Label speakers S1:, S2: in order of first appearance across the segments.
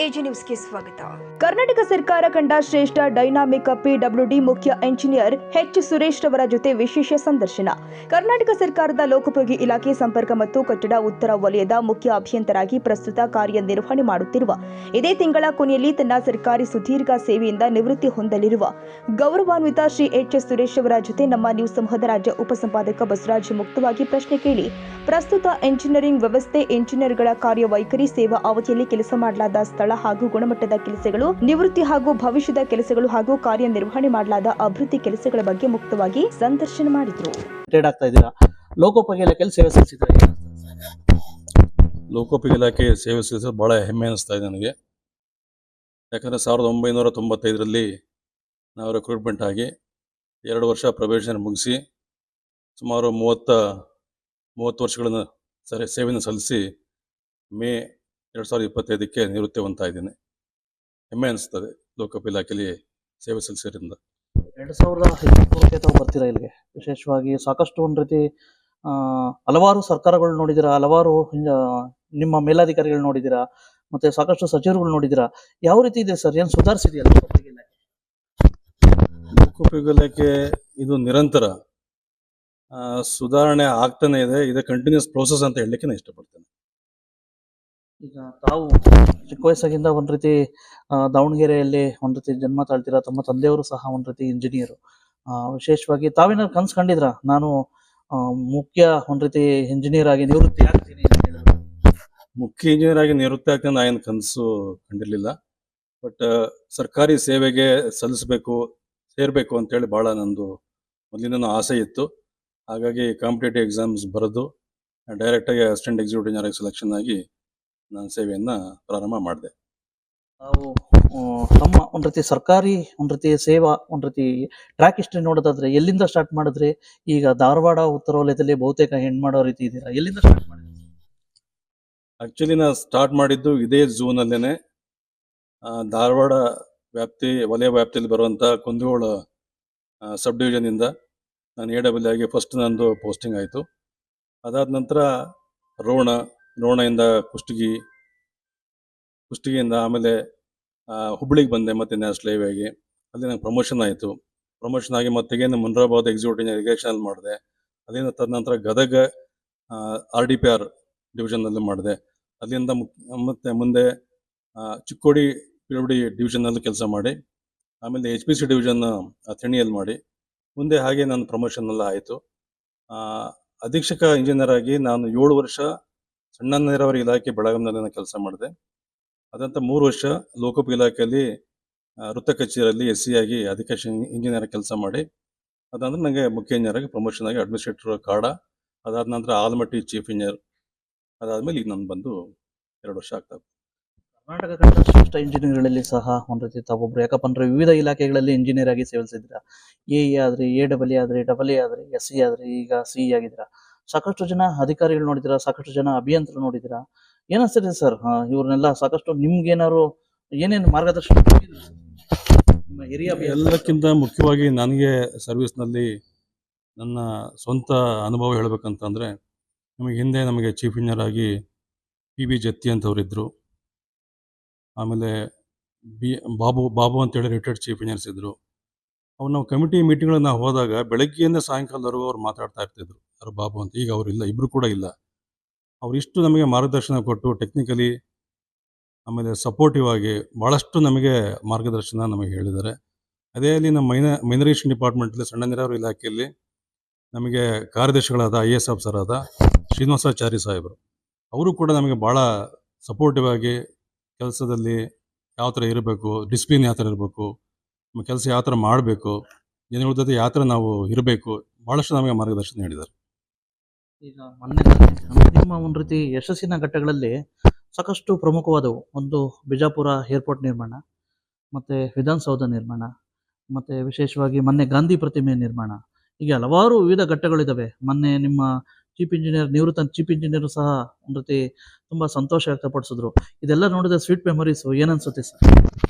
S1: AG ನ್ಯೂಸ್ಗೆ ಸ್ವಾಗತ. ಕರ್ನಾಟಕ ಸರ್ಕಾರ ಕಂಡ ಶ್ರೇಷ್ಠ ಡೈನಾಮಿಕ್ ಪಿಡಬ್ಲ್ಯೂಡಿ ಮುಖ್ಯ ಎಂಜಿನಿಯರ್ ಎಚ್ ಸುರೇಶ್ ರವರ ಜೊತೆ ವಿಶೇಷ ಸಂದರ್ಶನ. ಕರ್ನಾಟಕ ಸರ್ಕಾರದ ಲೋಕೋಪಯೋಗಿ ಇಲಾಖೆ ಸಂಪರ್ಕ ಮತ್ತು ಕಟ್ಟಡ ಉತ್ತರ ವಲಯದ ಮುಖ್ಯ ಅಭಿಯಂತರಾಗಿ ಪ್ರಸ್ತುತ ಕಾರ್ಯನಿರ್ವಹಣೆ ಮಾಡುತ್ತಿರುವ, ಇದೇ ತಿಂಗಳ ಕೊನೆಯಲ್ಲಿ ತನ್ನ ಸರ್ಕಾರಿ ಸುದೀರ್ಘ ಸೇವೆಯಿಂದ ನಿವೃತ್ತಿ ಹೊಂದಲಿರುವ ಗೌರವಾನ್ವಿತ ಶ್ರೀ ಎಚ್ ಸುರೇಶ್ ಅವರ ಜೊತೆ ನಮ್ಮ ನ್ಯೂಸ್ ಸಮೂಹದ ರಾಜ್ಯ ಉಪಸಂಪಾದಕ ಬಸವರಾಜ್ ಮುಕ್ತವಾಗಿ ಪ್ರಶ್ನೆ ಕೇಳಿ, ಪ್ರಸ್ತುತ ಎಂಜಿನಿಯರಿಂಗ್ ವ್ಯವಸ್ಥೆ, ಎಂಜಿನಿಯರ್ಗಳ ಕಾರ್ಯವೈಖರಿ, ಸೇವಾ ಅವಧಿಯಲ್ಲಿ ಕೆಲಸ ಮಾಡಲಾದ ಸ್ಥಳ ಹಾಗೂ ಗುಣಮಟ್ಟದ ಕೆಲಸಗಳು, ನಿವೃತ್ತಿ ಹಾಗೂ ಭವಿಷ್ಯದ ಕೆಲಸಗಳು ಹಾಗೂ ಕಾರ್ಯನಿರ್ವಹಣೆ ಮಾಡಲಾದ ಅಭಿವೃದ್ಧಿ ಕೆಲಸಗಳ ಬಗ್ಗೆ ಮುಕ್ತವಾಗಿ ಸಂದರ್ಶನ ಮಾಡಿದರು.
S2: ಲೋಕೋಪಯೋಗಿ ಇಲಾಖೆಯಲ್ಲಿ ಸೇವೆ ಸಲ್ಲಿಸಿದ್ದಾರೆ.
S3: ಲೋಕೋಪಯೋಗಿ ಇಲಾಖೆ ಸೇವೆ ಸಲ್ಲಿಸೋದು ಭಾಳ ಹೆಮ್ಮೆ ಅನಿಸ್ತಾ ಇದೆ ನನಗೆ. ಯಾಕಂದರೆ 1995ರಲ್ಲಿ ನಾವು ರಿಕ್ರೂಟ್ಮೆಂಟ್ ಆಗಿ 2 ವರ್ಷ ಪ್ರೊಬೇಷನ್ ಮುಗಿಸಿ ಸುಮಾರು 30 ವರ್ಷಗಳನ್ನು ಸೇವೆಯನ್ನು ಸಲ್ಲಿಸಿ ಮೇ 2025ಕ್ಕೆ ನಿವೃತ್ತಿ ಹೊಂದ್ತಾ ಇದ್ದೀನಿ. ಹೆಮ್ಮೆ ಅನಿಸ್ತದೆ ಲೋಕೋಪಯೋಗಿ ಇಲಾಖೆಯಲ್ಲಿ ಸೇವೆ ಸಲ್ಲಿಸೋದ್ರಿಂದ.
S2: 2023ಕ್ಕೆ ತಾವು ಬರ್ತೀರಾ ಇಲ್ಲಿಗೆ. ವಿಶೇಷವಾಗಿ ಸಾಕಷ್ಟು ಒಂದು ರೀತಿ ಹಲವಾರು ಸರ್ಕಾರಗಳು ನೋಡಿದ್ದೀರಾ, ಹಲವಾರು ನಿಮ್ಮ ಮೇಲಾಧಿಕಾರಿಗಳು ನೋಡಿದ್ದೀರಾ, ಮತ್ತೆ ಸಾಕಷ್ಟು ಸಚಿವರುಗಳು ನೋಡಿದ್ದೀರಾ. ಯಾವ ರೀತಿ ಇದೆ ಸರ್? ಏನು ಸುಧಾರಿಸಿದೆಯಾ ಲೋಕೋಪಯೋಗಿ ಇಲಾಖೆ?
S3: ಲೋಕೋಪಯೋಗಿ ಇಲಾಖೆ ಇದು ನಿರಂತರ ಸುಧಾರಣೆ ಆಗ್ತಾನೆ ಇದೆ. ಇದು ಕಂಟಿನ್ಯೂಸ್ ಪ್ರೋಸೆಸ್ ಅಂತ ಹೇಳಲಿಕ್ಕೆ ನಾನು ಇಷ್ಟಪಡ್ತೇನೆ.
S2: ಈಗ ತಾವು ಚಿಕ್ಕ ವಯಸ್ಸಾಗಿಂದ ಒಂದು ರೀತಿ ದಾವಣಗೆರೆಯಲ್ಲಿ ಒಂದು ರೀತಿ ಜನ್ಮ ತಾಳ್ತೀರಾ. ತಮ್ಮ ತಂದೆಯವರು ಸಹ ಒಂದು ರೀತಿ ಇಂಜಿನಿಯರು. ವಿಶೇಷವಾಗಿ ತಾವೇನಾದ್ರು ಕನಸು ಕಂಡಿದ್ರ, ನಾನು ಮುಖ್ಯ ಒಂದು ರೀತಿ ಇಂಜಿನಿಯರ್ ಆಗಿ ನಿವೃತ್ತಿ ಆಗ್ತೀನಿ ಅಂತ ಹೇಳಿದ್ರು?
S3: ಮುಖ್ಯ ಇಂಜಿನಿಯರ್ ಆಗಿ ನಿವೃತ್ತಿ ಆಗ್ತಾನೆ ನಾ ಏನು ಕನಸು ಕಂಡಿರಲಿಲ್ಲ. ಬಟ್ ಸರ್ಕಾರಿ ಸೇವೆಗೆ ಸೇರಬೇಕು ಅಂತೇಳಿ ಭಾಳ ನಂದು ಮೊದಲಿನ ಆಸೆ ಇತ್ತು. ಹಾಗಾಗಿ ಕಾಂಪಿಟೇಟಿವ್ ಎಕ್ಸಾಮ್ಸ್ ಬರೆದು ಡೈರೆಕ್ಟಾಗಿ ಅಸಿಸ್ಟೆಂಟ್ ಎಕ್ಸಿಕ್ಯೂಟಿವ್ ಇಂಜಿನಿಯರ್ ಸೆಲೆಕ್ಷನ್ ಆಗಿ ನಾನು ಸೇವೆಯನ್ನು ಪ್ರಾರಂಭ ಮಾಡಿದೆ.
S2: ನಾವು ನಮ್ಮ ಒಂದು ರೀತಿ ಸರ್ಕಾರಿ ಒಂದು ರೀತಿ ಸೇವಾ ಒಂದು ರೀತಿ ಟ್ರ್ಯಾಕ್ ಹಿಸ್ಟ್ರಿ ನೋಡೋದಾದ್ರೆ ಎಲ್ಲಿಂದ ಸ್ಟಾರ್ಟ್ ಮಾಡಿದ್ರೆ? ಈಗ ಧಾರವಾಡ ಉತ್ತರ ವಲಯದಲ್ಲಿ ಬಹುತೇಕ ಹೆಣ್ಣು ಮಾಡೋ ರೀತಿ ಇದ್ದೀರಾ. ಎಲ್ಲಿಂದ ಸ್ಟಾರ್ಟ್ ಮಾಡಿದ್ರಿ?
S3: ಆ್ಯಕ್ಚುಲಿ ನಾನು ಸ್ಟಾರ್ಟ್ ಮಾಡಿದ್ದು ಇದೇ ಝೂನಲ್ಲೇ, ಧಾರವಾಡ ವಲಯ ವ್ಯಾಪ್ತಿಯಲ್ಲಿ ಬರುವಂಥ ಕುಂದಗೋಳ ಸಬ್ ಡಿವಿಷನಿಂದ ನಾನು AW ಆಗಿ ಫಸ್ಟ್ ನಂದು ಪೋಸ್ಟಿಂಗ್ ಆಯಿತು. ಅದಾದ ನಂತರ ರೋಣದಿಂದ ಕುಷ್ಟಗಿಯಿಂದ ಆಮೇಲೆ ಹುಬ್ಬಳ್ಳಿಗೆ ಬಂದೆ, ಮತ್ತು ನ್ಯಾಷನಲ್ ಹೈವೇಗೆ. ಅಲ್ಲಿ ನಂಗೆ ಪ್ರಮೋಷನ್ ಆಯಿತು. ಪ್ರಮೋಷನ್ ಆಗಿ ಮತ್ತೆಗೇನು ಮುನ್ರಾಬಾದ್ ಎಕ್ಸಿಕ್ಯೂಟಿವ್ ಇರಿಗೇಷನಲ್ಲಿ ಮಾಡಿದೆ. ಅಲ್ಲಿಂದ ತದನಂತರ ಗದಗ RDPR ಡಿವಿಷನ್ನಲ್ಲಿ ಮಾಡಿದೆ. ಅಲ್ಲಿಂದ ಮತ್ತೆ ಮುಂದೆ ಚಿಕ್ಕೋಡಿ PWD ಡಿವಿಷನ್ನಲ್ಲಿ ಕೆಲಸ ಮಾಡಿ, ಆಮೇಲೆ HPC ಡಿವಿಷನ್ ಅಥಣಿಯಲ್ಲಿ ಮಾಡಿ, ಮುಂದೆ ಹಾಗೆ ನನ್ನ ಪ್ರಮೋಷನ್ನೆಲ್ಲ ಆಯಿತು. ಅಧೀಕ್ಷಕ ಇಂಜಿನಿಯರ್ ಆಗಿ ನಾನು 7 ವರ್ಷ ಸಣ್ಣ ನೀರಾವರಿ ಇಲಾಖೆ ಬೆಳಗಾಂನಲ್ಲಿ ನಾನು ಕೆಲಸ ಮಾಡಿದೆ. ಅದಂತ 3 ವರ್ಷ ಲೋಕೋಪಯೋಗಿ ಇಲಾಖೆಯಲ್ಲಿ ವೃತ್ತ ಕಚೇರಿಯಲ್ಲಿ SC ಆಗಿ ಅಧೀಕ್ಷಕ ಇಂಜಿನಿಯರ್ ಕೆಲಸ ಮಾಡಿ, ಅದಂದ್ರೆ ನನಗೆ ಮುಖ್ಯ ಇಂಜಿನಿಯರ್ ಆಗಿ ಪ್ರಮೋಷನ್ ಆಗಿ ಅಡ್ಮಿನಿಸ್ಟ್ರೇಟರ್ ಕಾಡ, ಅದಾದ ನಂತರ ಆಲಮಟ್ಟಿ ಚೀಫ್ ಇಂಜಿನಿಯರ್, ಅದಾದಮೇಲೆ ಈಗ ನಾನು ಬಂದು 2 ವರ್ಷ ಆಗ್ತದೆ.
S2: ಕರ್ನಾಟಕ ಕಂಡ ಶ್ರೇಷ್ಠ ಇಂಜಿನಿಯರ್ಗಳಲ್ಲಿ ಸಹ ಒಂದು ರೀತಿ ತಾವೊಬ್ರು. ಯಾಕಪ್ಪ ಅಂದ್ರೆ ವಿವಿಧ ಇಲಾಖೆಗಳಲ್ಲಿ ಇಂಜಿನಿಯರ್ ಆಗಿ ಸೇವಿಸಿದ್ರ. AE ಆದ್ರಿ, AEE ಆದ್ರಿ, AA ಆದ್ರಿ, SE ಆದ್ರಿ, ಈಗ CE ಆಗಿದ್ದೀರಾ. ಸಾಕಷ್ಟು ಜನ ಅಧಿಕಾರಿಗಳು ನೋಡಿದಿರಾ, ಸಾಕಷ್ಟು ಜನ ಅಭಿಯಂತರು ನೋಡಿದಿರಾ. ಏನಿಸ್ತದೆ ಸರ್ ಇವ್ರನ್ನೆಲ್ಲ ಸಾಕಷ್ಟು ನಿಮ್ಗೇನಾದ್ರು ಏನೇನು ಮಾರ್ಗದರ್ಶನ ನಿಮ್ಮ ಹಿರಿಯ
S3: ಎಲ್ಲಕ್ಕಿಂತ ಮುಖ್ಯವಾಗಿ ನನಗೆ ಸರ್ವಿಸ್ನಲ್ಲಿ ನನ್ನ ಸ್ವಂತ ಅನುಭವ ಹೇಳಬೇಕಂತಂದರೆ, ನಮಗೆ ಚೀಫ್ ಇಂಜಿನಿಯರ್ ಆಗಿ PB ಜತ್ತಿ ಅಂತವ್ರಿದ್ದರು. ಆಮೇಲೆ ಬಾಬು ಅಂತೇಳಿ ರಿಟೈರ್ಡ್ ಚೀಫ್ ಇಂಜಿನಿಯರ್ಸ್ ಇದ್ದರು. ಅವ್ರು ನಾವು ಕಮಿಟಿ ಮೀಟಿಂಗ್ಗಳಿಗೆ ನಾವು ಹೋದಾಗ ಬೆಳಗ್ಗೆಯಿಂದ ಸಾಯಂಕಾಲದವರೆಗೂ ಅವ್ರು ಮಾತಾಡ್ತಾ ಇರ್ತಿದ್ರು. ಯಾರು ಬಾಬು ಅಂತ. ಈಗ ಅವರಿಲ್ಲ, ಇಬ್ಬರು ಕೂಡ ಇಲ್ಲ. ಅವರಿಷ್ಟು ನಮಗೆ ಮಾರ್ಗದರ್ಶನ ಕೊಟ್ಟು ಟೆಕ್ನಿಕಲಿ, ಆಮೇಲೆ ಸಪೋರ್ಟಿವ್ ಆಗಿ ಭಾಳಷ್ಟು ನಮಗೆ ಮಾರ್ಗದರ್ಶನ ನಮಗೆ ಹೇಳಿದ್ದಾರೆ. ಅದೇ ಅಲ್ಲಿ ನಮ್ಮ ಮೈನರೇಷನ್ ಡಿಪಾರ್ಟ್ಮೆಂಟಲ್ಲಿ ಸಣ್ಣ ನೀರಾವರಿ ಇಲಾಖೆಯಲ್ಲಿ ನಮಗೆ ಕಾರ್ಯದರ್ಶಿಗಳಾದ IAS ಆಫೀಸರ್ ಆದ ಶ್ರೀನಿವಾಸಾಚಾರಿ ಸಾಹೇಬರು, ಅವರು ಕೂಡ ನಮಗೆ ಭಾಳ ಸಪೋರ್ಟಿವ್ ಆಗಿ ಕೆಲಸದಲ್ಲಿ ಯಾವ ಥರ ಇರಬೇಕು, ಡಿಸಿಪ್ಲಿನ್ ಯಾವ ಥರ ಇರಬೇಕು, ನಮ್ಮ ಕೆಲಸ ಯಾವ ಥರ ಮಾಡಬೇಕು, ಜನಗಳ ಜೊತೆ ಯಾವ ಥರ ನಾವು ಇರಬೇಕು, ಭಾಳಷ್ಟು ನಮಗೆ ಮಾರ್ಗದರ್ಶನ ನೀಡಿದ್ದಾರೆ.
S2: ಈಗ ನಿಮ್ಮ ಒಂದು ರೀತಿ ಯಶಸ್ಸಿನ ಘಟ್ಟಗಳಲ್ಲಿ ಸಾಕಷ್ಟು ಪ್ರಮುಖವಾದವು. ಒಂದು ಬಿಜಾಪುರ ಏರ್ಪೋರ್ಟ್ ನಿರ್ಮಾಣ, ಮತ್ತು ವಿಧಾನಸೌಧ ನಿರ್ಮಾಣ, ಮತ್ತು ವಿಶೇಷವಾಗಿ ಮೊನ್ನೆ ಗಾಂಧಿ ಪ್ರತಿಮೆ ನಿರ್ಮಾಣ. ಹೀಗೆ ಹಲವಾರು ವಿವಿಧ ಘಟ್ಟಗಳಿದ್ದಾವೆ. ಮೊನ್ನೆ ನಿಮ್ಮ ನಿವೃತ್ತ ಚೀಫ್ ಇಂಜಿನಿಯರ್ ಸಹ ಒಂದು ರೀತಿ ತುಂಬ ಸಂತೋಷ ವ್ಯಕ್ತಪಡಿಸಿದ್ರು. ಇದೆಲ್ಲ ನೋಡಿದ ಸ್ವೀಟ್ ಮೆಮೊರೀಸು ಏನನ್ಸುತ್ತೆ ಸರ್?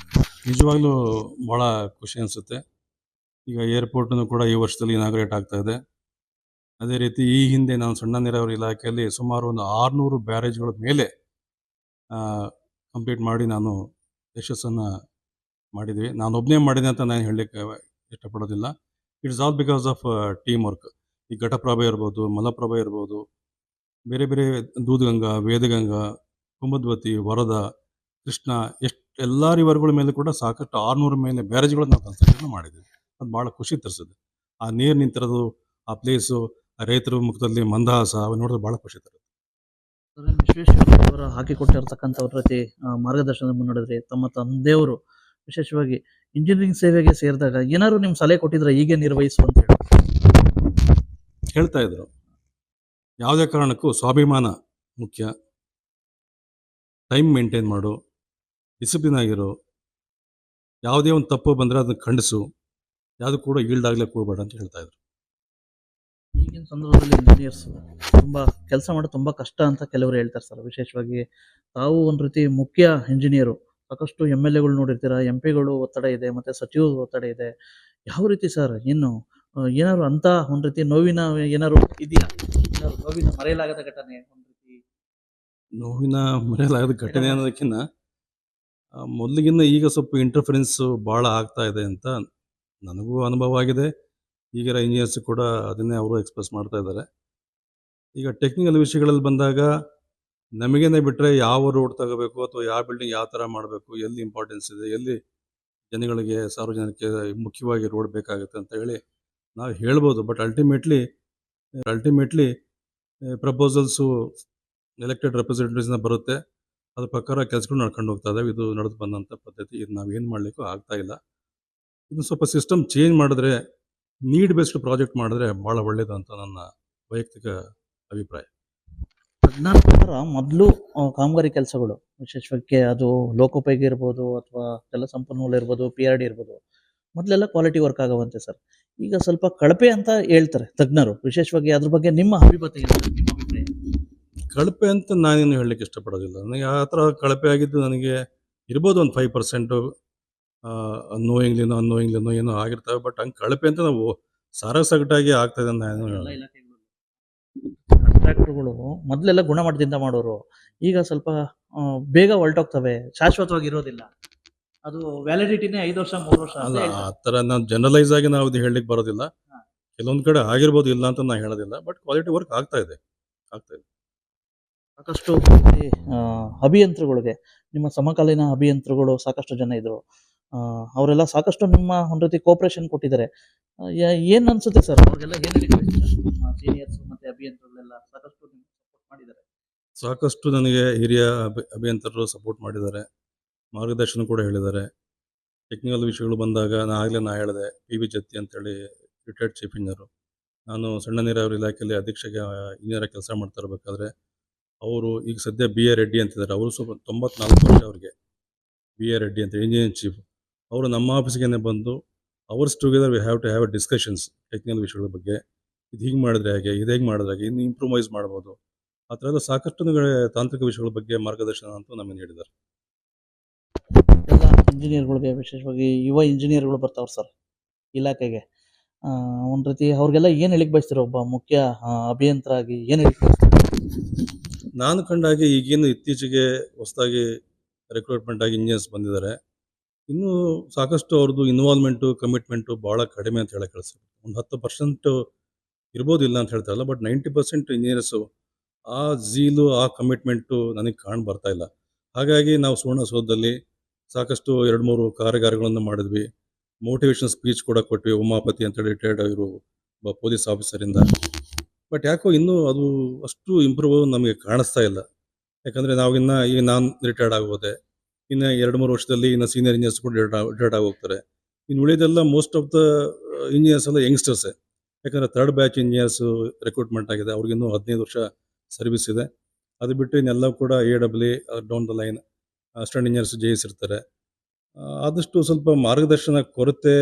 S3: ನಿಜವಾಗ್ಲೂ ಭಾಳ ಖುಷಿ ಅನಿಸುತ್ತೆ. ಈಗ ಏರ್ಪೋರ್ಟನ್ನು ಕೂಡ ಈ ವರ್ಷದಲ್ಲಿ ಇನಾಗ್ರೇಟ್ ಆಗ್ತಾ ಇದೆ. ಅದೇ ರೀತಿ ಈ ಹಿಂದೆ ನಾನು ಸಣ್ಣ ನೀರಾವರಿ ಇಲಾಖೆಯಲ್ಲಿ ಸುಮಾರು ಒಂದು 600 ಬ್ಯಾರೇಜ್ಗಳ ಮೇಲೆ ಕಂಪ್ಲೀಟ್ ಮಾಡಿ ನಾನು ಯಶಸ್ಸನ್ನು ಮಾಡಿದ್ವಿ. ನಾನೊಬ್ಬನೇ ಮಾಡಿದೆ ಅಂತ ನಾನು ಹೇಳಲಿಕ್ಕೆ ಇಷ್ಟಪಡೋದಿಲ್ಲ. It's all because of team work. ಈ ಘಟಪ್ರಭೆ ಇರ್ಬೋದು, ಮಲಪ್ರಭೆ ಇರ್ಬೋದು, ಬೇರೆ ಬೇರೆ ದೂದಗಂಗಾ, ವೇದಗಂಗಾ, ಕುಮದ್ವತಿ, ವರದಾ, ಕೃಷ್ಣ, ಎಲ್ಲ ರಿವರ್ಗಳ ಮೇಲೆ ಕೂಡ ಸಾಕಷ್ಟು 600 ಮೇಲೆ ಬ್ಯಾರೇಜ್ಗಳನ್ನ ನಾವು ಕನ್ಸ್ಟ್ರಕ್ಷನ್ ಮಾಡಿದ್ದೀವಿ. ಅದು ಭಾಳ ಖುಷಿ ತರಿಸಿದೆ. ಆ ನೀರು ನಿಂತಿರೋದು, ಆ ಪ್ಲೇಸು, ಆ ರೈತರ ಮುಖದಲ್ಲಿ ಮಂದಹಾಸ ಅವು ನೋಡಿದ್ರೆ ಭಾಳ ಖುಷಿ ತರುತ್ತೆ.
S2: ಸರ್, ವಿಶ್ವೇಶ್ವರಯ್ಯ ಅವರು ಹಾಕಿಕೊಟ್ಟಿರ್ತಕ್ಕಂಥ ಪ್ರತಿ ಮಾರ್ಗದರ್ಶನ ಮುನ್ನಡೆದ್ರಿ. ತಮ್ಮ ತಂದೆಯವರು ವಿಶೇಷವಾಗಿ ಇಂಜಿನಿಯರಿಂಗ್ ಸೇವೆಗೆ ಸೇರಿದಾಗ ಏನಾದ್ರು ನಿಮ್ ಸಲಹೆ ಕೊಟ್ಟಿದ್ರೆ ಹೀಗೆ ನಿರ್ವಹಿಸು ಅಂತ ಹೇಳಿ?
S3: ಹೇಳ್ತಾ ಇದ್ರು, ಯಾವುದೇ ಕಾರಣಕ್ಕೂ ಸ್ವಾಭಿಮಾನ ಮುಖ್ಯ, ಟೈಮ್ ಮೇಂಟೈನ್ ಮಾಡು, ಡಿಸಿಪ್ಲಿನ್ ಆಗಿರು, ಯಾವುದೇ ಒಂದು ತಪ್ಪು ಬಂದರೆ ಅದನ್ನು ಖಂಡಿಸು, ಯಾವುದು ಕೂಡ ಈಲ್ಡ್ ಆಗ್ಲಿಕ್ಕೆ ಹೋಗಬೇಡ ಅಂತ ಹೇಳ್ತಾ ಇದ್ರು.
S2: ಈಗಿನ ಸಂದರ್ಭದಲ್ಲಿ ಇಂಜಿನಿಯರ್ಸ್ ತುಂಬಾ ಕೆಲಸ ಮಾಡೋದು ತುಂಬಾ ಕಷ್ಟ ಅಂತ ಕೆಲವರು ಹೇಳ್ತಾರೆ ಸರ್. ವಿಶೇಷವಾಗಿ ತಾವು ಒಂದ್ ರೀತಿ ಮುಖ್ಯ ಇಂಜಿನಿಯರು, ಸಾಕಷ್ಟು MLA ಗಳು ನೋಡಿರ್ತೀರಾ, MP ಗಳು ಒತ್ತಡ ಇದೆ, ಮತ್ತೆ ಸಚಿವರು ಒತ್ತಡ ಇದೆ. ಯಾವ ರೀತಿ ಸರ್, ಇನ್ನು ಏನಾದ್ರು ಅಂತ ಒಂದ್ ರೀತಿ ನೋವಿನ ಏನಾದ್ರು ಇದೆಯಾ? ಏನಾದ್ರು ನೋವಿನ ಮರೆಯಲಾಗದ ಘಟನೆ ಒಂದ್ ರೀತಿ?
S3: ನೋವಿನ ಮರೆಯಲಾಗದ ಘಟನೆ ಅನ್ನೋದಕ್ಕಿಂತ ಮೊದಲಿಗಿನ್ನ ಈಗ ಸ್ವಲ್ಪ ಇಂಟರ್ಫರೆನ್ಸು ಭಾಳ ಆಗ್ತಾ ಇದೆ ಅಂತ ನನಗೂ ಅನುಭವ ಆಗಿದೆ. ಈಗಿರೋ ಇಂಜಿನಿಯರ್ಸ್ ಕೂಡ ಅದನ್ನೇ ಅವರು ಎಕ್ಸ್‌ಪ್ರೆಸ್ ಮಾಡ್ತಾ ಇದ್ದಾರೆ. ಈಗ ಟೆಕ್ನಿಕಲ್ ವಿಷಯಗಳಲ್ಲಿ ಬಂದಾಗ ನಮಗೇನೆ ಬಿಟ್ಟರೆ ಯಾವ ರೋಡ್ ತಗೋಬೇಕು ಅಥವಾ ಯಾವ ಬಿಲ್ಡಿಂಗ್ ಯಾವ ಥರ ಮಾಡಬೇಕು, ಎಲ್ಲಿ ಇಂಪಾರ್ಟೆನ್ಸ್ ಇದೆ, ಎಲ್ಲಿ ಜನಗಳಿಗೆ, ಸಾರ್ವಜನಿಕರಿಗೆ ಮುಖ್ಯವಾಗಿ ರೋಡ್ ಬೇಕಾಗುತ್ತೆ ಅಂತ ಹೇಳಿ ನಾವು ಹೇಳ್ಬೋದು. ಬಟ್ ಅಲ್ಟಿಮೇಟ್ಲಿ ಪ್ರಪೋಸಲ್ಸು ಎಲೆಕ್ಟೆಡ್ ರೆಪ್ರೆಸೆಂಟೇಟಿವ್ಸ್‌ನ ಬರುತ್ತೆ. ಅದ್ರ ಪ್ರಕಾರ ಕೆಲಸಗಳು ನಡ್ಕೊಂಡು ಹೋಗ್ತಾ ಇದ್ದಾವೆ. ಇದು ನಡೆದು ಬಂದಂಥ ಪದ್ಧತಿ. ಇದು ನಾವೇನು ಮಾಡಲಿಕ್ಕೂ ಆಗ್ತಾ ಇಲ್ಲ. ಇದು ಸ್ವಲ್ಪ ಸಿಸ್ಟಮ್ ಚೇಂಜ್ ಮಾಡಿದ್ರೆ, ನೀಡ್ ಬೇಸ್ಡ್ ಪ್ರಾಜೆಕ್ಟ್ ಮಾಡಿದ್ರೆ ಭಾಳ ಒಳ್ಳೆಯದು ಅಂತ ನನ್ನ ವೈಯಕ್ತಿಕ ಅಭಿಪ್ರಾಯ.
S2: ತಜ್ಞರ ಪ್ರಕಾರ ಮೊದಲು ಕಾಮಗಾರಿ ಕೆಲಸಗಳು, ವಿಶೇಷವಾಗಿ ಅದು ಲೋಕೋಪಯೋಗಿ ಇರ್ಬೋದು ಅಥವಾ ಜಲಸಂಪನ್ಮೂಲ ಇರ್ಬೋದು, PRD ಇರ್ಬೋದು, ಮೊದಲೆಲ್ಲ ಕ್ವಾಲಿಟಿ ವರ್ಕ್ ಆಗವಂತೆ ಸರ್. ಈಗ ಸ್ವಲ್ಪ ಕಳಪೆ ಅಂತ ಹೇಳ್ತಾರೆ ತಜ್ಞರು. ವಿಶೇಷವಾಗಿ ಅದ್ರ ಬಗ್ಗೆ ನಿಮ್ಮ ಅಭಿಮತ ಏನು ಸರ್? ನಿಮ್ಮ ಅಭಿಪ್ರಾಯ?
S3: ಕಳಪೆ ಅಂತ ನಾನೇನು ಹೇಳಲಿಕ್ಕೆ ಇಷ್ಟಪಡೋದಿಲ್ಲ. ನನಗೆ ಆ ಥರ ಕಳಪೆ ಆಗಿದ್ದು ನನಗೆ ಇರ್ಬೋದು ಒಂದು 5% ಅನ್ನೋಯಿಂಗ್ಲಿನೋ ಏನೋ ಆಗಿರ್ತವೆ. ಬಟ್ ಹಂಗೆ ಕಳಪೆ ಅಂತ ನಾವು ಸಾರಾಸಗಟಾಗಿ ಆಗ್ತಾಯಿದೆ ಅಂತ ನಾನು
S2: ಎಲ್ಲ
S3: ಹೇಳಲ್ಲ.
S2: ಇಲಾಖೆಗಳು, ಕಾಂಟ್ರಾಕ್ಟರ್ಗಳು ಮೊದಲೆಲ್ಲ ಗುಣಮಟ್ಟದಿಂದ ಮಾಡೋರು, ಈಗ ಸ್ವಲ್ಪ ಬೇಗ ಹೊರಟೋಗ್ತವೆ, ಶಾಶ್ವತವಾಗಿ ಇರೋದಿಲ್ಲ. ಅದು ವ್ಯಾಲಿಡಿಟಿನೇ 5 ವರ್ಷ 3 ವರ್ಷ ಅಂತ
S3: ಅಲ್ಲ, ಆ
S2: ಹೇಳ್ತಾರೆ.
S3: ಥರ ನಾವು ಜನರಲೈಸ್ ಆಗಿ ನಾವು ಇದು ಹೇಳಲಿಕ್ಕೆ ಬರೋದಿಲ್ಲ.
S2: ಹಾ.
S3: ಕೆಲವೊಂದು ಕಡೆ ಆಗಿರ್ಬೋದು, ಇಲ್ಲ ಅಂತ ನಾನು ಹೇಳೋದಿಲ್ಲ. ಬಟ್ ಕ್ವಾಲಿಟಿ ವರ್ಕ್ ಆಗ್ತಾ ಇದೆ.
S2: ಸಾಕಷ್ಟು ಈ, ಅಭಿಯಂತರಗಳಿಗೆ, ನಿಮ್ಮ ಸಮಕಾಲೀನ ಅಭಿಯಂತರಗಳು ಸಾಕಷ್ಟು ಜನ ಇದ್ರು. ಅವರೆಲ್ಲ ಸಾಕಷ್ಟು ನಿಮ್ಮ ಒಂದು ರೀತಿ ಕೋಪರೇಷನ್ ಕೊಟ್ಟಿದ್ದಾರೆ. ಏನ್ ಅನ್ಸುತ್ತೆ ಸರ್ ಅವ್ರಿಗೆಲ್ಲ? ಏನ್ ಹೇಳಿಕೆ ಬಯಸ್ತೀರಾ? ನಿಮ್ಮ ಸೀನಿಯರ್ಸ್ ಮತ್ತೆ ಅಭಿಯಂತರಗಳೆಲ್ಲ ಸಾಕಷ್ಟು ಸಪೋರ್ಟ್ ಮಾಡಿದ್ದಾರೆ.
S3: ಸಾಕಷ್ಟು ನನಗೆ ಹಿರಿಯ ಅಭಿಯಂತರರು ಸಪೋರ್ಟ್ ಮಾಡಿದ್ದಾರೆ, ಮಾರ್ಗದರ್ಶನ ಕೂಡ ಹೇಳಿದ್ದಾರೆ. ಟೆಕ್ನಿಕಲ್ ವಿಷಯಗಳು ಬಂದಾಗ ನಾ ಹೇಳಿದೆ, PV ಜತ್ತಿ ಅಂತೇಳಿ ರಿಟೈರ್ಡ್ ಚೀಫ್ ಇಂಜಿನಿಯರು. ನಾನು ಸಣ್ಣ ನೀರಾವರಿ ಇಲಾಖೆಯಲ್ಲಿ ಅಧೀಕ್ಷಕ ಇಂಜಿನಿಯರ್ ಕೆಲಸ ಮಾಡ್ತಾ ಇರಬೇಕಾದ್ರೆ ಅವರು ಈಗ ಸದ್ಯ BA ರೆಡ್ಡಿ ಅಂತಿದ್ದಾರೆ. ಅವರು ಸ್ವಲ್ಪ 94 ವರ್ಷ ಅವ್ರಿಗೆ. BA ರೆಡ್ಡಿ ಅಂತ ಇಂಜಿನಿಯರಿಂಗ್ ಚೀಫ್. ಅವರು ನಮ್ಮ ಆಫೀಸ್ಗೆ ಬಂದು hours together we have to have a discussions technical ವಿಷಯಗಳ ಬಗ್ಗೆ. ಇದು ಹಿಂಗೆ ಮಾಡಿದ್ರೆ ಹೇಗೆ, ಇದು ಹೇಗೆ ಮಾಡಿದ್ರೆ ಹೇಗೆ, ಇನ್ನು ಇಂಪ್ರೂವೈಸ್ ಮಾಡ್ಬೋದು, ಆ ಥರ ಎಲ್ಲ ಸಾಕಷ್ಟು ತಾಂತ್ರಿಕ ವಿಷಯಗಳ ಬಗ್ಗೆ ಮಾರ್ಗದರ್ಶನ ಅಂತೂ ನಮಗೆ ನೀಡಿದ್ದಾರೆ.
S2: ಎಲ್ಲ ಇಂಜಿನಿಯರ್ಗಳಿಗೆ, ವಿಶೇಷವಾಗಿ ಯುವ ಇಂಜಿನಿಯರ್ಗಳು ಬರ್ತಾವ್ರು ಸರ್ ಇಲಾಖೆಗೆ. ಒಂದು ರೀತಿ ಅವ್ರಿಗೆಲ್ಲ ಏನು ಹೇಳಿಕೆ ಬಯಸ್ತೀರಾ? ಒಬ್ಬ ಮುಖ್ಯ ಅಭಿಯಂತರಾಗಿ ಏನು ಹೇಳಿಕೆ ಬಯಸ್ತೀರಾ?
S3: ನಾನು ಕಂಡಾಗೆ ಈಗೇನು ಇತ್ತೀಚೆಗೆ ಹೊಸದಾಗಿ ರಿಕ್ರೂಟ್ಮೆಂಟ್ ಆಗಿ ಇಂಜಿನಿಯರ್ಸ್ ಬಂದಿದ್ದಾರೆ, ಇನ್ನೂ ಸಾಕಷ್ಟು ಅವ್ರದ್ದು ಇನ್ವಾಲ್ವ್ಮೆಂಟು, ಕಮಿಟ್ಮೆಂಟು ಭಾಳ ಕಡಿಮೆ ಅಂತ ಹೇಳಕ್ಕೆ ಕಳಿಸ್ತಾರೆ. ಒಂದು 10% ಇರ್ಬೋದು, ಇಲ್ಲ ಅಂತ ಹೇಳ್ತಾ ಇಲ್ಲ. ಬಟ್ 90% ಇಂಜಿನಿಯರ್ಸು ಆ ಝೀಲು, ಆ ಕಮಿಟ್ಮೆಂಟು ನನಗೆ ಕಾಣ್ ಬರ್ತಾ ಇಲ್ಲ. ಹಾಗಾಗಿ ನಾವು ಸುವರ್ಣಸೌಧದಲ್ಲಿ ಸಾಕಷ್ಟು 2-3 ಕಾರ್ಯಾಗಾರಗಳನ್ನು ಮಾಡಿದ್ವಿ. ಮೋಟಿವೇಶನ್ ಸ್ಪೀಚ್ ಕೂಡ ಕೊಟ್ವಿ, ಉಮಾಪತಿ ಅಂತೇಳಿ ರಿಟೈರ್ಡ್ ಆಗಿರೋ ಒಬ್ಬ ಪೊಲೀಸ್ ಆಫೀಸರಿಂದ. ಬಟ್ ಯಾಕೋ ಇನ್ನೂ ಅದು ಅಷ್ಟು ಇಂಪ್ರೂವ್ ನಮಗೆ ಕಾಣಿಸ್ತಾ ಇಲ್ಲ. ಯಾಕಂದರೆ ಈಗ ನಾನು ರಿಟೈರ್ಡ್ ಆಗೋದೆ, ಇನ್ನು 2-3 ವರ್ಷದಲ್ಲಿ ಇನ್ನು ಸೀನಿಯರ್ ಇಂಜಿನಿಯರ್ಸ್ ಕೂಡ ರಿಟೈರ್ಡ್ ಆಗಿ ಹೋಗ್ತಾರೆ. ಇನ್ನು ಉಳಿದೆಲ್ಲ ಮೋಸ್ಟ್ ಆಫ್ ದ ಇಂಜಿನಿಯರ್ಸ್ ಎಲ್ಲ ಯಂಗ್ಸ್ಟರ್ಸೇ. ಯಾಕಂದರೆ 3rd ಬ್ಯಾಚ್ ಇಂಜಿನಿಯರ್ಸು ರಿಕ್ರೂಟ್ಮೆಂಟ್ ಆಗಿದೆ, ಅವ್ರಿಗಿನ್ನೂ 15 ವರ್ಷ ಸರ್ವಿಸ್ ಇದೆ. ಅದು ಬಿಟ್ಟು ಇನ್ನೆಲ್ಲ ಕೂಡ AWE down the line assistant engineers JS ಇರ್ತಾರೆ. ಆದಷ್ಟು ಸ್ವಲ್ಪ ಮಾರ್ಗದರ್ಶನ ಕೊರತೆ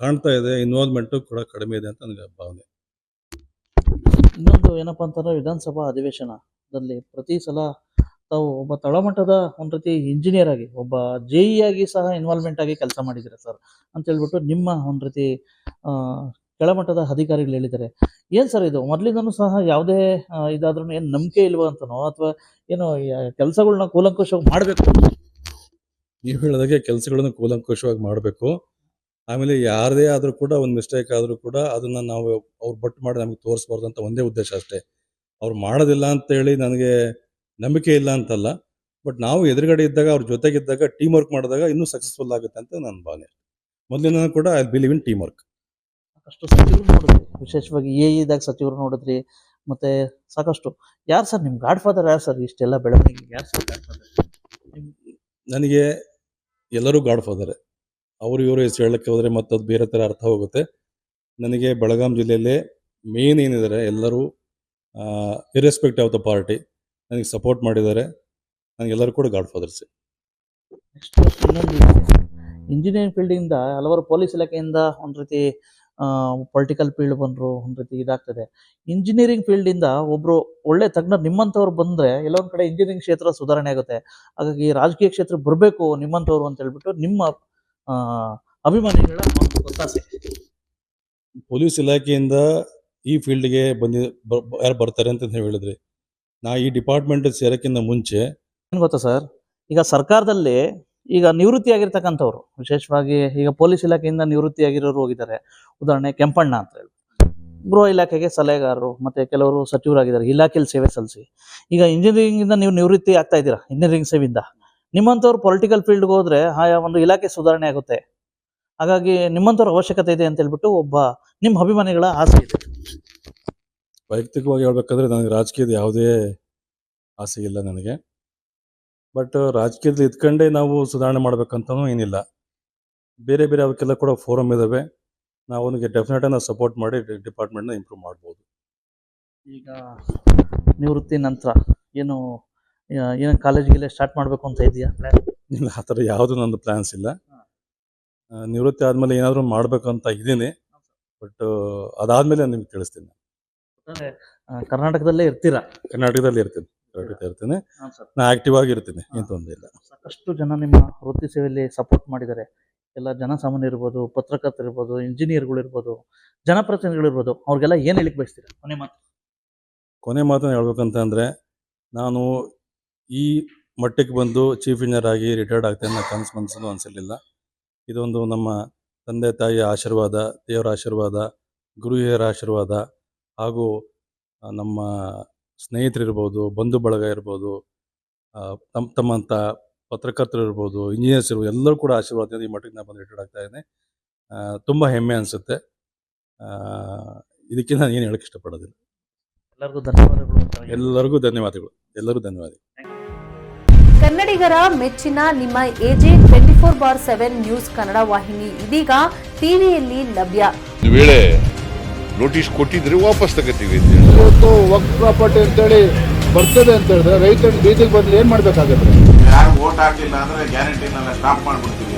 S3: ಕಾಣ್ತಾ ಇದೆ, ಇನ್ವಾಲ್ವ್ಮೆಂಟು ಕೂಡ ಕಡಿಮೆ ಇದೆ ಅಂತ ನನಗೆ ಭಾವನೆ.
S2: ಇನ್ನೊಂದು ಏನಪ್ಪ ಅಂತಂದ್ರೆ, ವಿಧಾನಸಭಾ ಅಧಿವೇಶನದಲ್ಲಿ ಪ್ರತಿ ಸಲ ತಾವು ಒಬ್ಬ ತಳಮಟ್ಟದ ಒಂದು ರೀತಿ ಇಂಜಿನಿಯರ್ ಆಗಿ, ಒಬ್ಬ JE ಆಗಿ ಸಹ ಇನ್ವಾಲ್ವ್ಮೆಂಟ್ ಆಗಿ ಕೆಲಸ ಮಾಡಿದ್ದೀರಾ ಸರ್ ಅಂತ ಹೇಳ್ಬಿಟ್ಟು ನಿಮ್ಮ ಒಂದು ರೀತಿ ಕೆಳಮಟ್ಟದ ಅಧಿಕಾರಿಗಳು ಹೇಳಿದ್ದಾರೆ. ಏನು ಸರ್ ಇದು? ಮೊದಲಿಂದನೂ ಸಹ ಯಾವುದೇ ಇದಾದ್ರೂ ಏನು ನಂಬಿಕೆ ಇಲ್ವಾ ಅಂತನೋ, ಅಥವಾ ಏನೋ ಕೆಲಸಗಳನ್ನ ಕೂಲಂಕುಷವಾಗಿ ಮಾಡಬೇಕು?
S3: ನೀವು ಹೇಳಿದಾಗೆ ಕೆಲಸಗಳನ್ನು ಕೂಲಂಕುಷವಾಗಿ ಮಾಡಬೇಕು. ಆಮೇಲೆ ಯಾರದೇ ಆದರೂ ಕೂಡ ಒಂದು ಮಿಸ್ಟೇಕ್ ಆದರೂ ಕೂಡ ಅದನ್ನು ನಾವು ಅವ್ರು ಬಟ್ ಮಾಡಿ ನಮಗೆ ತೋರಿಸ್ಬಾರ್ದು ಅಂತ ಒಂದೇ ಉದ್ದೇಶ ಅಷ್ಟೇ. ಅವ್ರು ಮಾಡೋದಿಲ್ಲ ಅಂತೇಳಿ ನನಗೆ ನಂಬಿಕೆ ಇಲ್ಲ ಅಂತಲ್ಲ. ಬಟ್ ನಾವು ಎದುರುಗಡೆ ಇದ್ದಾಗ ಅವ್ರ ಜೊತೆಗಿದ್ದಾಗ ಟೀಮ್ ವರ್ಕ್ ಮಾಡಿದಾಗ ಇನ್ನೂ ಸಕ್ಸಸ್ಫುಲ್ ಆಗುತ್ತೆ ಅಂತ ನನ್ನ ಭಾವನೆ. ಮೊದಲಿನ ಕೂಡ I believe in team work.
S2: ಸಾಕಷ್ಟು ಸಚಿವರು ನೋಡಿದ್ರಿ, ವಿಶೇಷವಾಗಿ ಇದಾಗ ಸಚಿವರು ನೋಡಿದ್ರಿ, ಮತ್ತೆ ಸಾಕಷ್ಟು. ಯಾರು ಸರ್ ನಿಮ್ಮ ಗಾಡ್ ಫಾದರ್? ಯಾರು ಸರ್ ಇಷ್ಟೆಲ್ಲ ಬೆಳವಣಿಗೆ? ಯಾರು ಸರ್ ಗಾಡ್ ಫಾದರ್?
S3: ನನಗೆ ಎಲ್ಲರೂ ಗಾಡ್ ಫಾದರೇ. ಅವರು ಇವರು ಹೆಸರು ಹೇಳಕ್ಕೆ ಹೋದರೆ ಮತ್ತು ಅದು ಬೇರೆ ಥರ ಅರ್ಥ ಹೋಗುತ್ತೆ. ನನಗೆ ಬೆಳಗಾಂ ಜಿಲ್ಲೆಯಲ್ಲೇ ಮೇನ್ ಏನಿದ್ದಾರೆ ಎಲ್ಲರೂ ಇರ್ರೆಸ್ಪೆಕ್ಟಿವ್ ಆಫ್ ದ ಪಾರ್ಟಿ ನನಗೆ ಸಪೋರ್ಟ್ ಮಾಡಿದ್ದಾರೆ. ನನಗೆಲ್ಲರೂ ಕೂಡ ಗಾಡ್ ಫಾದರ್ಸೇ.
S2: ನೆಕ್ಸ್ಟ್ ಇನ್ನೊಂದು ಇಂಜಿನಿಯರಿಂಗ್ ಫೀಲ್ಡಿಂದ ಹಲವಾರು ಪೊಲೀಸ್ ಇಲಾಖೆಯಿಂದ ಒಂದು ರೀತಿ ಪೊಲಿಟಿಕಲ್ ಫೀಲ್ಡ್ ಬಂದರು, ಒಂದು ರೀತಿ ಇದಾಗ್ತದೆ. ಇಂಜಿನಿಯರಿಂಗ್ ಫೀಲ್ಡಿಂದ ಒಬ್ಬರು ಒಳ್ಳೆ ತಜ್ಞರು ನಿಮ್ಮಂಥವ್ರು ಬಂದರೆ ಎಲ್ಲೊಂದು ಕಡೆ ಇಂಜಿನಿಯರಿಂಗ್ ಕ್ಷೇತ್ರ ಸುಧಾರಣೆ ಆಗುತ್ತೆ. ಹಾಗಾಗಿ ರಾಜಕೀಯ ಕ್ಷೇತ್ರಕ್ಕೆ ಬರಬೇಕು ನಿಮ್ಮಂಥವ್ರು ಅಂತ ಹೇಳ್ಬಿಟ್ಟು ನಿಮ್ಮ ಅಭಿಮಾನಿಗಳ ಒಂದು ಒತ್ತಾಸೆ.
S3: ಪೊಲೀಸ್ ಇಲಾಖೆಯಿಂದ ಈ ಫೀಲ್ಡ್ಗೆ ಯಾರು ಬರ್ತಾರೆ ಅಂತ ನೀವು ಹೇಳಿದ್ರಿ. ನಾ ಈ ಡಿಪಾರ್ಟ್ಮೆಂಟ್ ಸೇರೋಕ್ಕಿಂತ ಮುಂಚೆ
S2: ಏನು ಗೊತ್ತಾ ಸರ್, ಈಗ ಸರ್ಕಾರದಲ್ಲಿ ಈಗ ನಿವೃತ್ತಿ ಆಗಿರ್ತಕ್ಕಂಥವ್ರು, ವಿಶೇಷವಾಗಿ ಈಗ ಪೊಲೀಸ್ ಇಲಾಖೆಯಿಂದ ನಿವೃತ್ತಿ ಆಗಿರೋರು ಹೋಗಿದ್ದಾರೆ. ಉದಾಹರಣೆ ಕೆಂಪಣ್ಣ ಅಂತ ಹೇಳಿ ಗೃಹ ಇಲಾಖೆಗೆ ಸಲಹೆಗಾರರು, ಮತ್ತೆ ಕೆಲವರು ಸಚಿವರಾಗಿದ್ದಾರೆ ಇಲಾಖೆಯಲ್ಲಿ ಸೇವೆ ಸಲ್ಲಿಸಿ. ಈಗ ಇಂಜಿನಿಯರಿಂಗಿಂದ ನೀವು ನಿವೃತ್ತಿ ಆಗ್ತಾ ಇದ್ದೀರಾ, ಇಂಜಿನಿಯರಿಂಗ್ ಸೇವೆಯಿಂದ. ನಿಮ್ಮಂಥವ್ರು ಪೊಲಿಟಿಕಲ್ ಫೀಲ್ಡ್ಗೆ ಹೋದ್ರೆ ಆಯಾ ಒಂದು ಇಲಾಖೆ ಸುಧಾರಣೆ ಆಗುತ್ತೆ. ಹಾಗಾಗಿ ನಿಮ್ಮಂಥವ್ರ ಅವಶ್ಯಕತೆ ಇದೆ ಅಂತ ಹೇಳ್ಬಿಟ್ಟು ಒಬ್ಬ ನಿಮ್ಮ ಅಭಿಮಾನಿಗಳ ಆಸೆ ಇದೆ.
S3: ವೈಯಕ್ತಿಕವಾಗಿ ಹೇಳ್ಬೇಕಂದ್ರೆ ನನಗೆ ರಾಜಕೀಯದ ಯಾವುದೇ ಆಸೆ ಇಲ್ಲ ನನಗೆ. ಬಟ್ ರಾಜಕೀಯದಲ್ಲಿ ಇದ್ಕೊಂಡೇ ನಾವು ಸುಧಾರಣೆ ಮಾಡ್ಬೇಕಂತನೂ ಏನಿಲ್ಲ. ಬೇರೆ ಬೇರೆ ಅವಕ್ಕೆಲ್ಲ ಕೂಡ ಫೋರಮ್ ಇದ್ದಾವೆ. ನಾವು ಅವನಿಗೆ ಡೆಫಿನೆಟಾಗಿ ನಾವು ಸಪೋರ್ಟ್ ಮಾಡಿ ಡಿಪಾರ್ಟ್ಮೆಂಟ್ನ ಇಂಪ್ರೂವ್ ಮಾಡ್ಬೋದು.
S2: ಈಗ ನಿವೃತ್ತಿ ನಂತರ ಏನು ಕಾಲೇಜಿಗೆಲ್ಲ ಸ್ಟಾರ್ಟ್ ಮಾಡಬೇಕು ಅಂತ ಇದೆಯಾ ಪ್ಲಾನ್?
S3: ಇಲ್ಲ, ಆ ಥರ ಯಾವುದೂ ನಂದು ಪ್ಲ್ಯಾನ್ಸ್ ಇಲ್ಲ. ನಿವೃತ್ತಿ ಆದಮೇಲೆ ಏನಾದರೂ ಮಾಡಬೇಕಂತ ಇದ್ದೀನಿ. ಬಟ್ ಅದಾದಮೇಲೆ ನಾನು ನಿಮ್ಗೆ ತಿಳಿಸ್ತೀನಿ.
S2: ಕರ್ನಾಟಕದಲ್ಲೇ ಇರ್ತೀರಾ?
S3: ಕರ್ನಾಟಕದಲ್ಲಿ ಇರ್ತೀನಿ. ನಾನು ಆಕ್ಟಿವ್ ಆಗಿ ಇರ್ತೀನಿ, ಏನು ತೊಂದರೆ ಇಲ್ಲ.
S2: ಸಾಕಷ್ಟು ಜನ ನಿಮ್ಮ ವೃತ್ತಿ ಸೇವೆಯಲ್ಲಿ ಸಪೋರ್ಟ್ ಮಾಡಿದ್ದಾರೆ. ಎಲ್ಲ ಜನಸಾಮಾನ್ಯ ಇರ್ಬೋದು, ಪತ್ರಕರ್ತರು ಇರ್ಬೋದು, ಇಂಜಿನಿಯರ್ಗಳು ಇರ್ಬೋದು, ಜನಪ್ರತಿನಿಧಿಗಳು ಇರ್ಬೋದು, ಅವ್ರಿಗೆಲ್ಲ ಏನು ಹೇಳಿಕ್ ಬಯಸ್ತೀರಾ?
S3: ಕೊನೆ ಮಾತನ್ನು ಹೇಳ್ಬೇಕಂತ ಅಂದರೆ, ನಾನು ಈ ಮಟ್ಟಕ್ಕೆ ಬಂದು ಚೀಫ್ ಇಂಜಿನಿಯರ್ ಆಗಿ ರಿಟೈರ್ಡ್ ಆಗ್ತೇನೆ ಅನ್ನೋ ಕನಸು ಮನಸ್ಸನ್ನು ಅನಿಸಿರಲಿಲ್ಲ. ಇದೊಂದು ನಮ್ಮ ತಂದೆ ತಾಯಿಯ ಆಶೀರ್ವಾದ, ದೇವರ ಆಶೀರ್ವಾದ, ಗುರು ಹಿರಿಯರ ಆಶೀರ್ವಾದ, ಹಾಗೂ ನಮ್ಮ ಸ್ನೇಹಿತರಿರ್ಬೋದು, ಬಂಧು ಬಳಗ ಇರ್ಬೋದು, ತಮ್ಮಂಥ ಪತ್ರಕರ್ತರು ಇರ್ಬೋದು, ಇಂಜಿನಿಯರ್ಸ್ ಇರ್ಬೋದು, ಎಲ್ಲರೂ ಕೂಡ ಆಶೀರ್ವಾದದಿಂದ ಈ ಮಟ್ಟಿಗೆ ನಾನು ಬಂದು ರಿಟೈರ್ಡ್ ಆಗ್ತಾ ಇದ್ದೀನಿ. ತುಂಬ ಹೆಮ್ಮೆ ಅನಿಸುತ್ತೆ. ಇದಕ್ಕೆ ನಾನು ಏನು ಹೇಳಕ್ಕೆ ಇಷ್ಟಪಡೋದಿಲ್ಲ.
S2: ಎಲ್ಲರಿಗೂ ಧನ್ಯವಾದಗಳು.
S3: ಎಲ್ಲರೂ ಧನ್ಯವಾದ.
S4: ಕನ್ನಡಿಗರ ಮೆಚ್ಚಿನ ನಿಮ್ಮ AJ 24/7 ನ್ಯೂಸ್ ಕನ್ನಡ ವಾಹಿನಿ ಇದೀಗ ಟಿವಿಯಲ್ಲಿ ಲಭ್ಯ.
S5: ಒಂದು ವೇಳೆ ನೋಟಿಸ್ ಕೊಟ್ಟಿದ್ರೆ ವಾಪಸ್ ತಗೋತೀವಿ.
S6: ಇವತ್ತು ವಕ್ಫ್ ಪ್ರಾಪರ್ಟಿ ಅಂತೇಳಿ ಬರ್ತದೆ ಅಂತ ಹೇಳಿದ್ರೆ ರೈತರು ಬೀದಿಗೆ ಬಂದು ಏನ್ ಮಾಡ್ಬೇಕಾಗತ್ತೆ?
S7: ಯಾರು ವೋಟ್ ಹಾಕಲಿಲ್ಲ ಅಂದ್ರೆ ಗ್ಯಾರಂಟಿನೆಲ್ಲ ಸ್ಟಾಪ್ ಮಾಡ್ಬಿಡ್ತೀವಿ.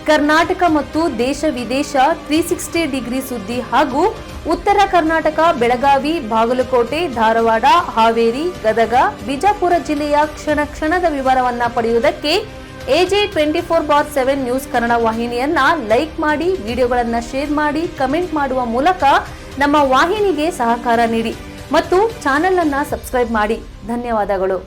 S4: ಕರ್ನಾಟಕ ಮತ್ತು ದೇಶ ವಿದೇಶ 360 ಡಿಗ್ರಿ ಸುದ್ದಿ ಹಾಗೂ ಉತ್ತರ ಕರ್ನಾಟಕ, ಬೆಳಗಾವಿ, ಬಾಗಲಕೋಟೆ, ಧಾರವಾಡ, ಹಾವೇರಿ, ಗದಗ, ಬಿಜಾಪುರ ಜಿಲ್ಲೆಯ ಕ್ಷಣ ಕ್ಷಣದ ವಿವರವನ್ನ ಪಡೆಯುವುದಕ್ಕೆ AJ 24/7 ನ್ಯೂಸ್ ಕನ್ನಡ ವಾಹಿನಿಯನ್ನ ಲೈಕ್ ಮಾಡಿ, ವಿಡಿಯೋಗಳನ್ನ ಶೇರ್ ಮಾಡಿ, ಕಮೆಂಟ್ ಮಾಡುವ ಮೂಲಕ ನಮ್ಮ ವಾಹಿನಿಗೆ ಸಹಕಾರ ನೀಡಿ ಮತ್ತು ಚಾನೆಲ್ ಅನ್ನ ಸಬ್ಸ್ಕ್ರೈಬ್ ಮಾಡಿ. ಧನ್ಯವಾದಗಳು.